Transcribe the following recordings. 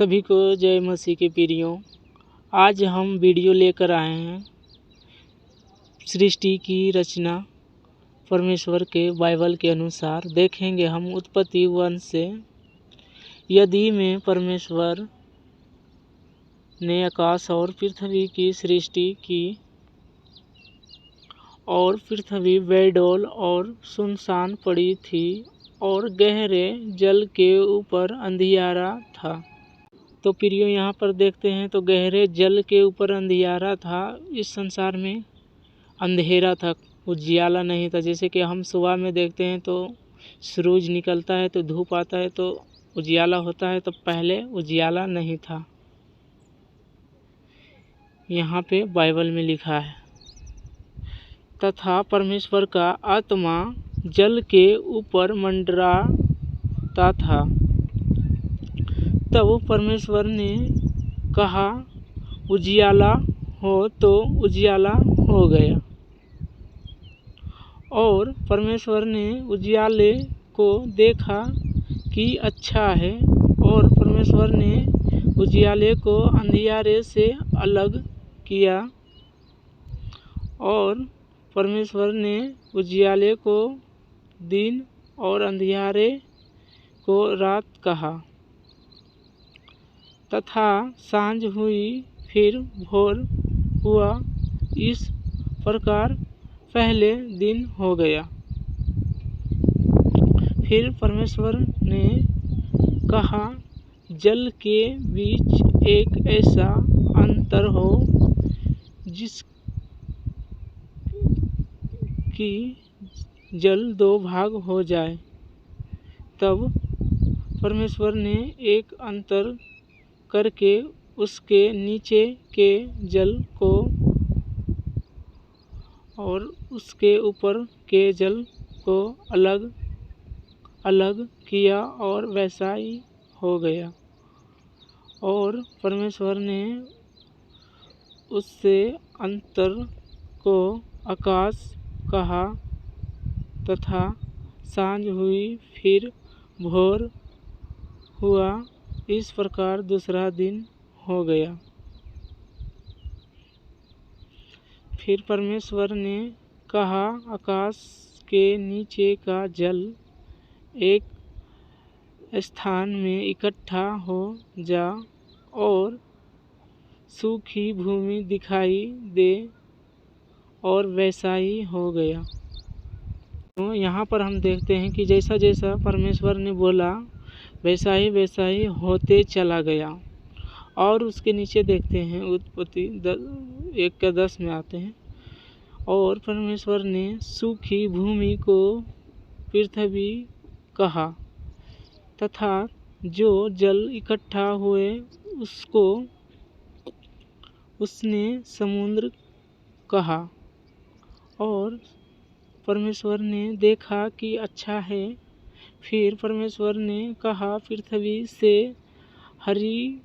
सभी को जय मसीह के प्रियों। आज हम वीडियो लेकर आए हैं सृष्टि की रचना परमेश्वर के बाइबल के अनुसार। देखेंगे हम उत्पत्ति 1 से। यदि में परमेश्वर ने आकाश और पृथ्वी की सृष्टि की और पृथ्वी बेडौल और सुनसान पड़ी थी और गहरे जल के ऊपर अंधियारा था। तो प्रियो यहाँ पर देखते हैं तो गहरे जल के ऊपर अंधियारा था। इस संसार में अंधेरा था, उजियाला नहीं था। जैसे कि हम सुबह में देखते हैं तो सूरज निकलता है तो धूप आता है तो उजियाला होता है, तो पहले उजियाला नहीं था। यहाँ पे बाइबल में लिखा है, तथा परमेश्वर का आत्मा जल के ऊपर मंडराता था। तब परमेश्वर ने कहा उजियाला हो, तो उजियाला हो गया। और परमेश्वर ने उजियाले को देखा कि अच्छा है, और परमेश्वर ने उजियाले को अंधियारे से अलग किया, और परमेश्वर ने उजियाले को दिन और अंधियारे को रात कहा। तथा सांझ हुई, फिर भोर हुआ। इस प्रकार पहले दिन हो गया। फिर परमेश्वर ने कहा जल के बीच एक ऐसा अंतर हो जिसकी जल 2 भाग हो जाए। तब परमेश्वर ने एक अंतर करके उसके नीचे के जल को और उसके ऊपर के जल को अलग अलग किया, और वैसा ही हो गया। और परमेश्वर ने उससे अंतर को आकाश कहा। तथा सांझ हुई, फिर भोर हुआ। इस प्रकार दूसरा दिन हो गया। फिर परमेश्वर ने कहा आकाश के नीचे का जल एक स्थान में इकट्ठा हो जा, और सूखी भूमि दिखाई दे, और वैसा ही हो गया। तो यहाँ पर हम देखते हैं कि जैसा जैसा परमेश्वर ने बोला वैसा ही होते चला गया। और उसके नीचे देखते हैं उत्पत्ति 1:10 में आते हैं, और परमेश्वर ने सूखी भूमि को पृथ्वी कहा, तथा जो जल इकट्ठा हुए उसको उसने समुद्र कहा। और परमेश्वर ने देखा कि अच्छा है। फिर परमेश्वर ने कहा पृथ्वी से हरी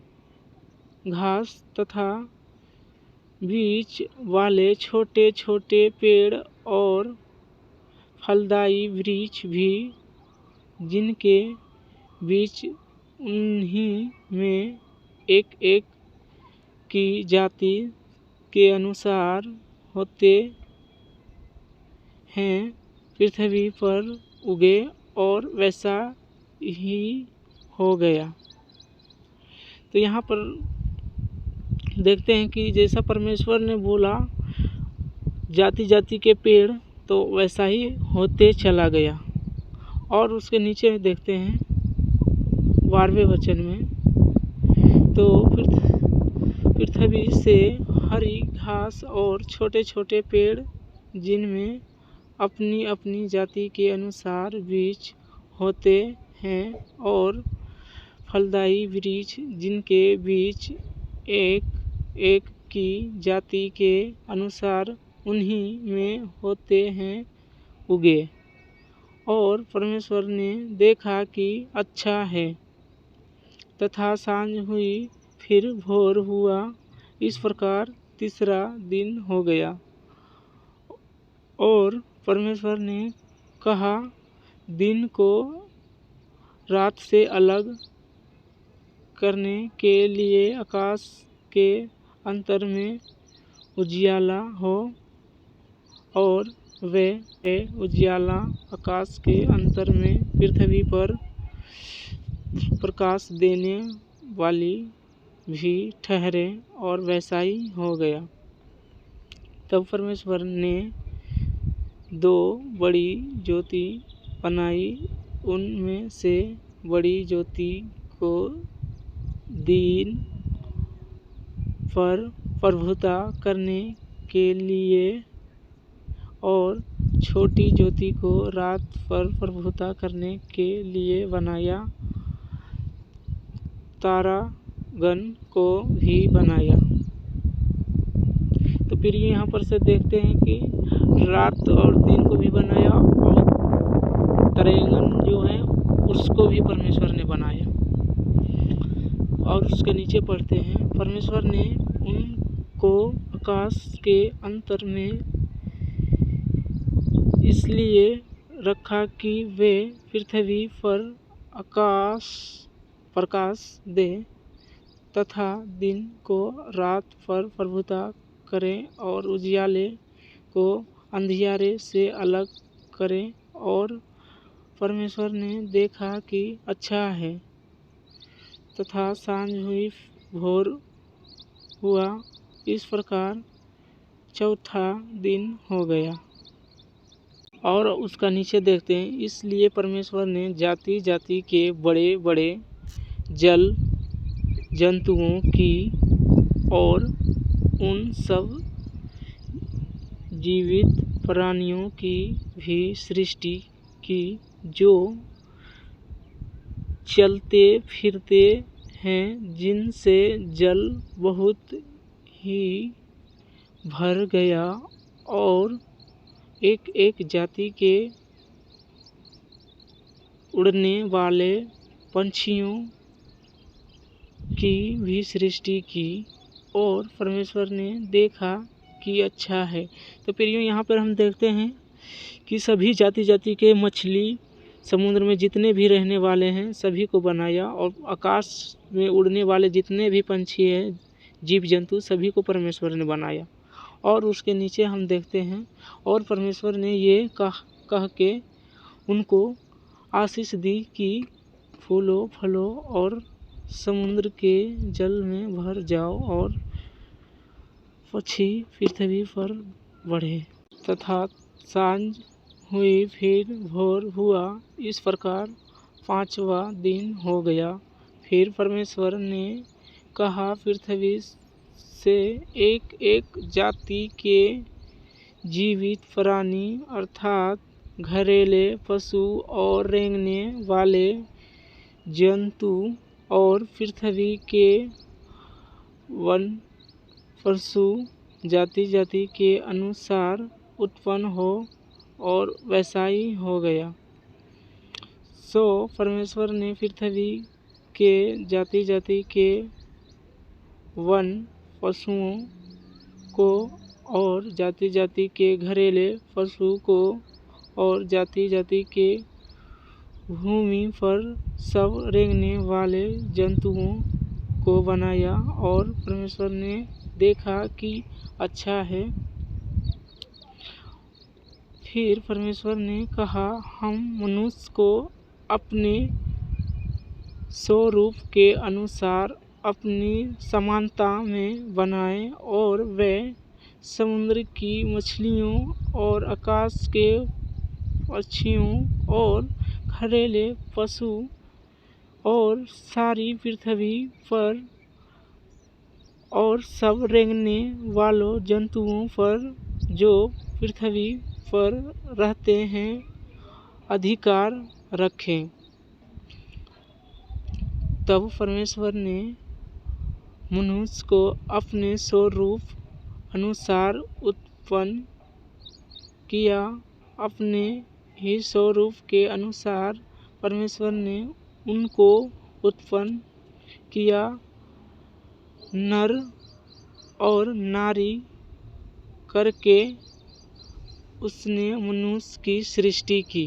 घास तथा बीज वाले छोटे छोटे पेड़ और फलदायी वृक्ष भी, जिनके बीज उन्हीं में एक एक की जाति के अनुसार होते हैं, पृथ्वी पर उगे, और वैसा ही हो गया। तो यहाँ पर देखते हैं कि जैसा परमेश्वर ने बोला जाति जाति के पेड़, तो वैसा ही होते चला गया। और उसके नीचे देखते हैं 12वें वचन में, तो पृथ्वी से हरी घास और छोटे छोटे पेड़, जिनमें अपनी अपनी जाति के अनुसार बीज होते हैं, और फलदायी वृक्ष, जिनके बीज एक एक की जाति के अनुसार उन्हीं में होते हैं, उगे। और परमेश्वर ने देखा कि अच्छा है। तथा सांझ हुई, फिर भोर हुआ। इस प्रकार तीसरा दिन हो गया। और परमेश्वर ने कहा दिन को रात से अलग करने के लिए आकाश के अंतर में उजियाला हो, और वे उजियाला आकाश के अंतर में पृथ्वी पर प्रकाश देने वाली भी ठहरे, और वैसा ही हो गया। तब परमेश्वर ने 2 बड़ी ज्योति बनाई, उनमें से बड़ी ज्योति को दिन पर प्रभुता करने के लिए और छोटी ज्योति को रात पर प्रभुता करने के लिए बनाया। तारागण को भी बनाया। तो फिर यहाँ पर से देखते हैं कि रात और दिन को भी बनाया, और तारागण जो है उसको भी परमेश्वर ने बनाया। और उसके नीचे पढ़ते हैं, परमेश्वर ने उनको आकाश के अंतर में इसलिए रखा कि वे पृथ्वी पर प्रकाश दे तथा दिन को रात पर प्रभुता करें, और उजियाले को अंधियारे से अलग करें। और परमेश्वर ने देखा कि अच्छा है। तथा सांझ हुई, भोर हुआ, इस प्रकार चौथा दिन हो गया। और उसका नीचे देखते हैं, इसलिए परमेश्वर ने जाति जाति के बड़े बड़े जल जंतुओं की और उन सब जीवित प्राणियों की भी सृष्टि की जो चलते फिरते हैं, जिनसे जल बहुत ही भर गया, और एक एक जाति के उड़ने वाले पंछियों की भी सृष्टि की। और परमेश्वर ने देखा कि अच्छा है। तो फिर यहाँ पर हम देखते हैं कि सभी जाति जाति के मछली, समुद्र में जितने भी रहने वाले हैं सभी को बनाया, और आकाश में उड़ने वाले जितने भी पंछी हैं, जीव जंतु, सभी को परमेश्वर ने बनाया। और उसके नीचे हम देखते हैं, और परमेश्वर ने ये कह के उनको आशीष दी कि फूलो फलो और समुद्र के जल में भर जाओ, और पक्षी पृथ्वी पर बढ़े। तथा सांझ हुई, फिर भोर हुआ, इस प्रकार 5वां दिन हो गया। फिर परमेश्वर ने कहा, पृथ्वी से एक एक जाति के जीवित प्राणी अर्थात घरेले पशु और रेंगने वाले जंतु और पृथ्वी के वन पशु जाति जाति के अनुसार उत्पन्न हो, और वैसा ही हो गया। सो परमेश्वर ने पृथ्वी के जाति जाति के वन पशुओं को और जाति जाति के घरेले पशु को और जाति जाति के भूमि पर सब रेंगने वाले जंतुओं को बनाया। और परमेश्वर ने देखा कि अच्छा है। फिर परमेश्वर ने कहा, हम मनुष्य को अपने स्वरूप के अनुसार अपनी समानता में बनाएं, और वे समुद्र की मछलियों और आकाश के पक्षियों और घरेले पशु और सारी पृथ्वी पर और सब रेंगने वालों जंतुओं पर जो पृथ्वी पर रहते हैं अधिकार रखें। तब परमेश्वर ने मनुष्य को अपने स्वरूप अनुसार उत्पन्न किया। अपने ही स्वरूप के अनुसार परमेश्वर ने उनको उत्पन्न किया, नर और नारी करके उसने मनुष्य की सृष्टि की।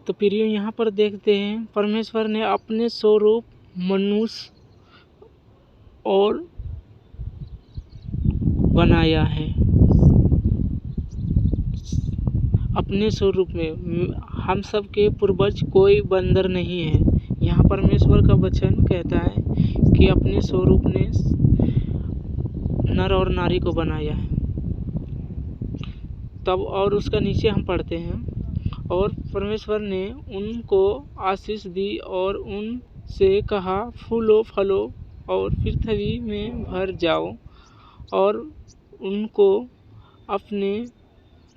तो प्रियो यहाँ पर देखते हैं परमेश्वर ने अपने स्वरूप मनुष्य और बनाया है। अपने स्वरूप में हम सब के पूर्वज कोई बंदर नहीं है। यहाँ परमेश्वर का वचन कहता है कि अपने स्वरूप ने नर और नारी को बनाया है। तब और उसका नीचे हम पढ़ते हैं, और परमेश्वर ने उनको आशीष दी और उनसे कहा, फूलो फलो और पृथ्वी में भर जाओ और उनको अपने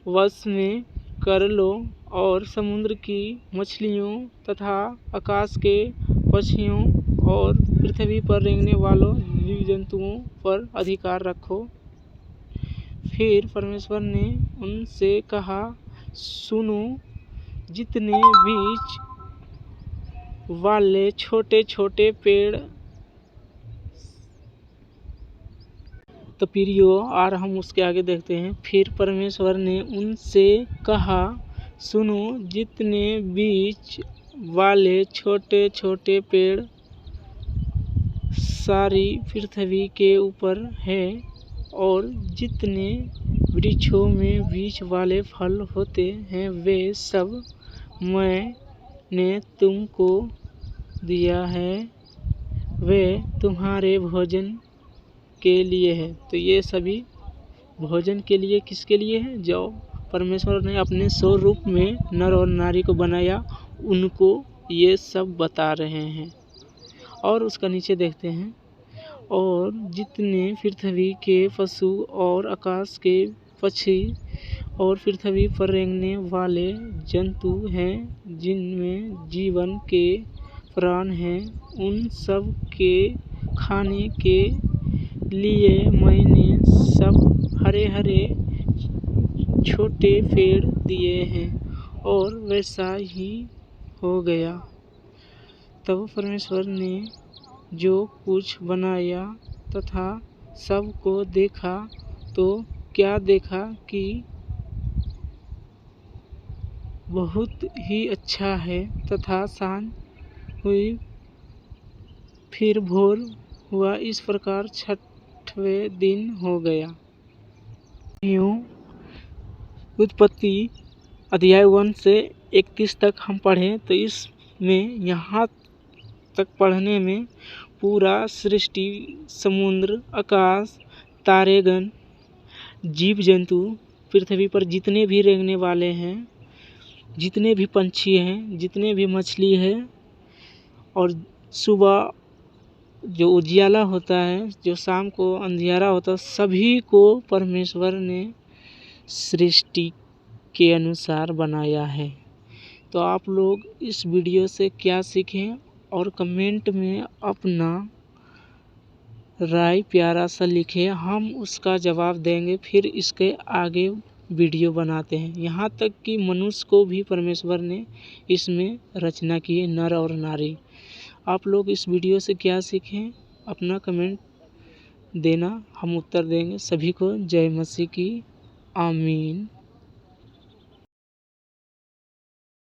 वश में कर लो और समुद्र की मछलियों तथा आकाश के पक्षियों और पृथ्वी पर रेंगने वालों जीव जंतुओं पर अधिकार रखो। फिर परमेश्वर ने उनसे कहा, सुनो, जितने बीज वाले छोटे छोटे पेड़। तो प्रियो और हम उसके आगे देखते हैं। फिर परमेश्वर ने उनसे कहा, सुनो, जितने बीज वाले छोटे छोटे पेड़ सारी पृथ्वी के ऊपर है और जितने वृक्षों में बीज वाले फल होते हैं वे सब मैंने तुमको दिया है, वे तुम्हारे भोजन के लिए है। तो ये सभी भोजन के लिए किसके लिए है? जो परमेश्वर ने अपने स्वरूप में नर और नारी को बनाया, उनको ये सब बता रहे हैं। और उसका नीचे देखते हैं, और जितने पृथ्वी के पशु और आकाश के पक्षी और पृथ्वी पर रेंगने वाले जंतु हैं, जिनमें जीवन के प्राण हैं, उन सब के खाने के लिए मैंने सब हरे हरे छोटे पेड़ दिए हैं। और वैसा ही हो गया। तब परमेश्वर ने जो कुछ बनाया तथा सबको देखा, तो क्या देखा कि बहुत ही अच्छा है, तथा शाम हुई। फिर भोर हुआ, इस प्रकार छठवें दिन हो गया। यूं उत्पत्ति अध्याय 1 से 31 तक हम पढ़ें तो इसमें यहाँ तक पढ़ने में पूरा सृष्टि, समुद्र, आकाश, तारेगण, जीव जंतु, पृथ्वी पर जितने भी रेंगने वाले हैं, जितने भी पंछी हैं, जितने भी मछली है, और सुबह जो उजियाला होता है, जो शाम को अंधियारा होता है, सभी को परमेश्वर ने सृष्टि के अनुसार बनाया है। तो आप लोग इस वीडियो से क्या सीखें और कमेंट में अपना राय प्यारा सा लिखें, हम उसका जवाब देंगे। फिर इसके आगे वीडियो बनाते हैं। यहाँ तक कि मनुष्य को भी परमेश्वर ने इसमें रचना की है, नर और नारी। आप लोग इस वीडियो से क्या सीखें, अपना कमेंट देना, हम उत्तर देंगे। सभी को जय मसीह की आमीन।